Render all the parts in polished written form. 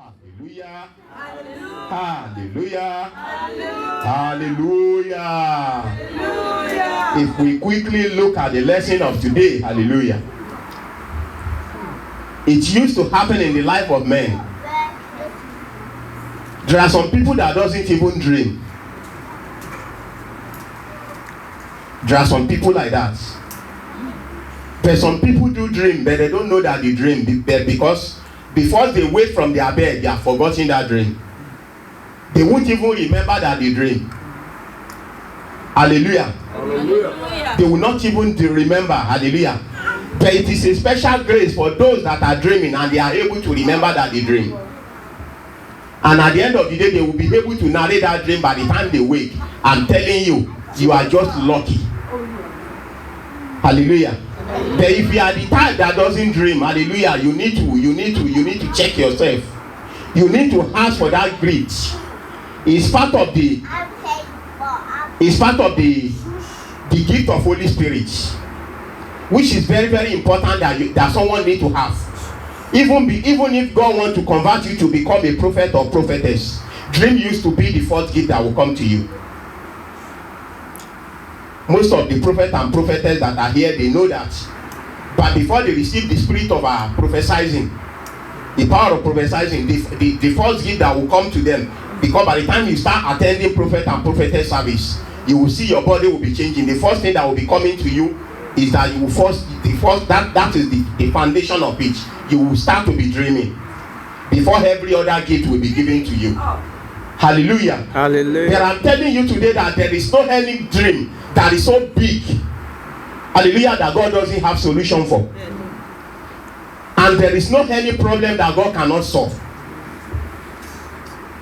Hallelujah. Hallelujah. Hallelujah. Hallelujah. If we quickly look at the lesson of today, hallelujah. It used to happen in the life of men. There are some people that doesn't even dream. There are some people like that. But some people do dream, but they don't know that they dream because before they wake from their bed, they have forgotten that dream. They won't even remember that they dream. Hallelujah. Hallelujah. They will not even remember. Hallelujah. But it is a special grace for those that are dreaming and they are able to remember that they dream. And at the end of the day, they will be able to narrate that dream by the time they wake. I'm telling you, you are just lucky. Hallelujah. But if you are the type that doesn't dream, hallelujah, you need to check yourself. You need to ask for that grace. It's part of the gift of Holy Spirit, which is very, very important that someone need to have. Even if God wants to convert you to become a prophet or prophetess, dream used to be the first gift that will come to you. Most of the prophets and prophetess that are here, they know that. But before they receive the spirit of prophesying, the power of prophesying, the first gift that will come to them, because by the time you start attending prophet and prophetess service, you will see your body will be changing. The first thing that will be coming to you is that you will that is the foundation of it. You will start to be dreaming before every other gift will be given to you. Hallelujah. Hallelujah. But I'm telling you today that there is no any dream that is so big, hallelujah, that God doesn't have solution for. And there is no any problem that God cannot solve.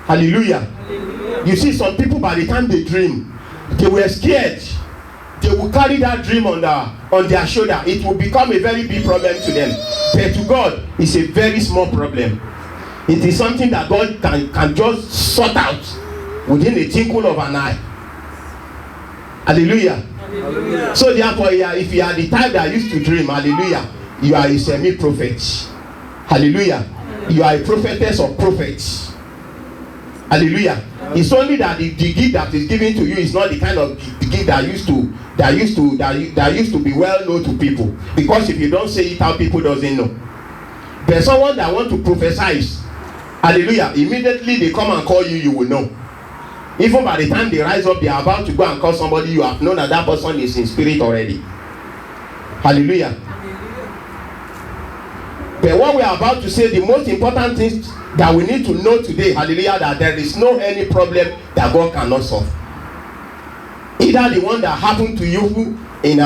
Hallelujah. Hallelujah. You see, some people by the time they dream, they were scared. They will carry that dream on their shoulder. It will become a very big problem to them. But to God, it's a very small problem. It is something that God can just sort out within a twinkle of an eye. Hallelujah. Hallelujah. So therefore, if you are the type that used to dream, hallelujah, you are a semi-prophet. Hallelujah. You are a prophetess or prophets. Hallelujah. It's only that the gift that is given to you is not the kind of gift that used to be well known to people. Because if you don't say it out, people doesn't know. But someone that want to prophesy, hallelujah, immediately they come and call you, you will know. Even by the time they rise up, they are about to go and call somebody, you have known that person is in spirit already. Hallelujah. But what we are about to say, the most important things that we need to know today, hallelujah, that there is no any problem that God cannot solve. Either the one that happened to you in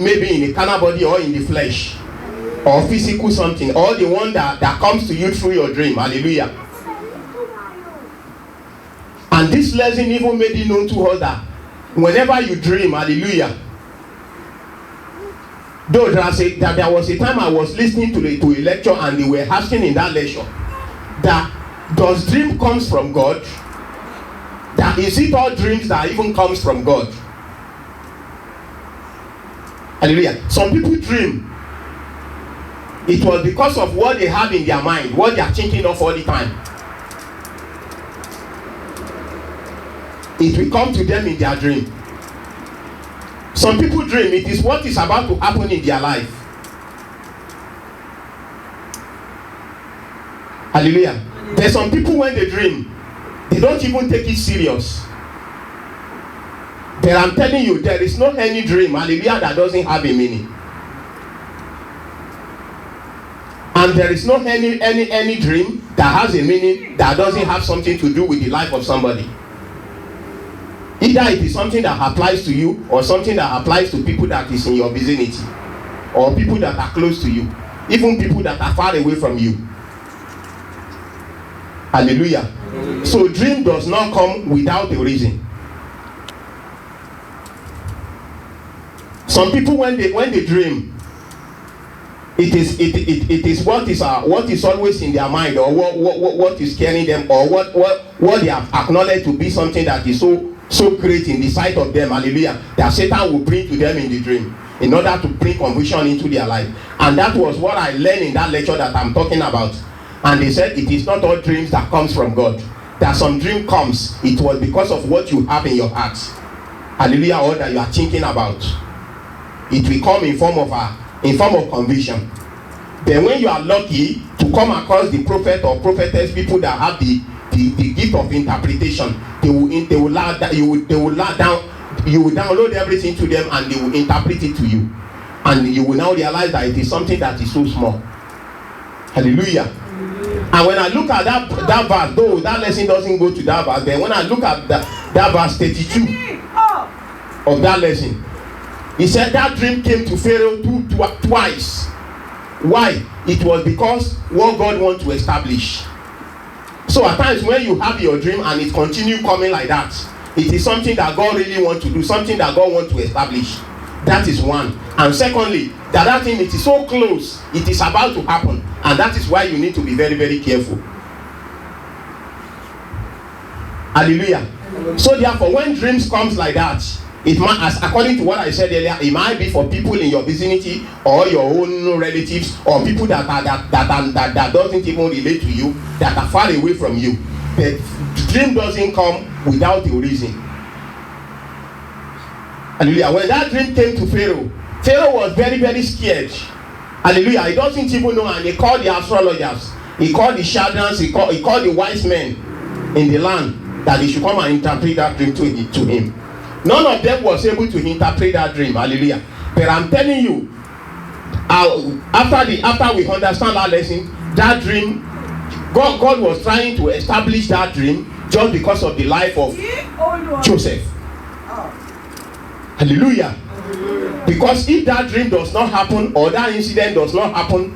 maybe in the carnal body or in the flesh, or physical something, or the one that comes to you through your dream, hallelujah. And this lesson even made it known to us that whenever you dream, hallelujah, though there was a time I was listening to a lecture and they were asking in that lecture that does dream comes from God? That is it all dreams that even comes from God? Hallelujah. Some people dream. It was because of what they have in their mind, what they are thinking of all the time. It will come to them in their dream. Some people dream, it is what is about to happen in their life. Hallelujah. There's some people when they dream, they don't even take it serious. But I'm telling you, there is no any dream, hallelujah, that doesn't have a meaning. And there is no any dream that has a meaning that doesn't have something to do with the life of somebody. Either it is something that applies to you or something that applies to people that is in your vicinity or people that are close to you, even people that are far away from you. Hallelujah. So dream does not come without a reason. Some people when they dream, it is what is always in their mind, or what is scaring them, or what they have acknowledged to be something that is so great in the sight of them, hallelujah, that Satan will bring to them in the dream in order to bring confusion into their life. And that was what I learned in that lecture that I'm talking about. And they said it is not all dreams that comes from God. That some dream comes, it was because of what you have in your heart. Hallelujah, or that you are thinking about. It will come in form of conviction. Then when you are lucky to come across the prophet or prophetess, people that have the gift of interpretation, you will download everything to them and they will interpret it to you. And you will now realize that it is something that is so small. Hallelujah. And when I look at that verse, though that lesson doesn't go to that verse, then when I look at that verse 32 of that lesson, he said that dream came to Pharaoh twice. Why? It was because what God wants to establish. So at times when you have your dream and it continues coming like that, it is something that God really wants to do, something that God wants to establish. That is one. And secondly, that thing, it is so close, it is about to happen. And that is why you need to be very, very careful. Hallelujah. So therefore, when dreams comes like that, it might, as according to what I said earlier, it might be for people in your vicinity or your own relatives or people that doesn't even relate to you, that are far away from you. The dream doesn't come without a reason. Hallelujah. When that dream came to Pharaoh, Pharaoh was very, very scared. Hallelujah. He doesn't even know, and he called the astrologers, he called the Shadrans, he called the wise men in the land that they should come and interpret that dream to him. None of them was able to interpret that dream. Hallelujah. But I'm telling you, after we understand that lesson, that dream, God was trying to establish that dream just because of the life of Joseph. Hallelujah. Because if that dream does not happen or that incident does not happen,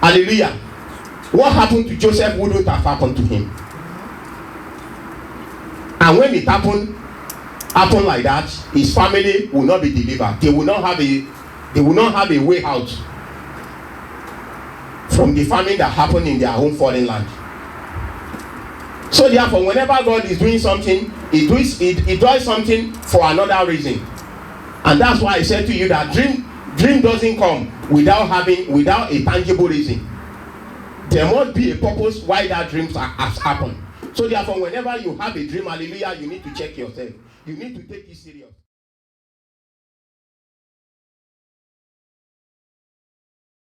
hallelujah, what happened to Joseph wouldn't have happened to him. And when it happened like that, his family will not be delivered. They will not have a way out from the famine that happened in their own foreign land. So therefore, whenever God is doing something, he does something for another reason. And that's why I said to you that dream doesn't come without a tangible reason. There must be a purpose why that dream has happened. So therefore, whenever you have a dream, hallelujah, you need to check yourself. You need to take it serious.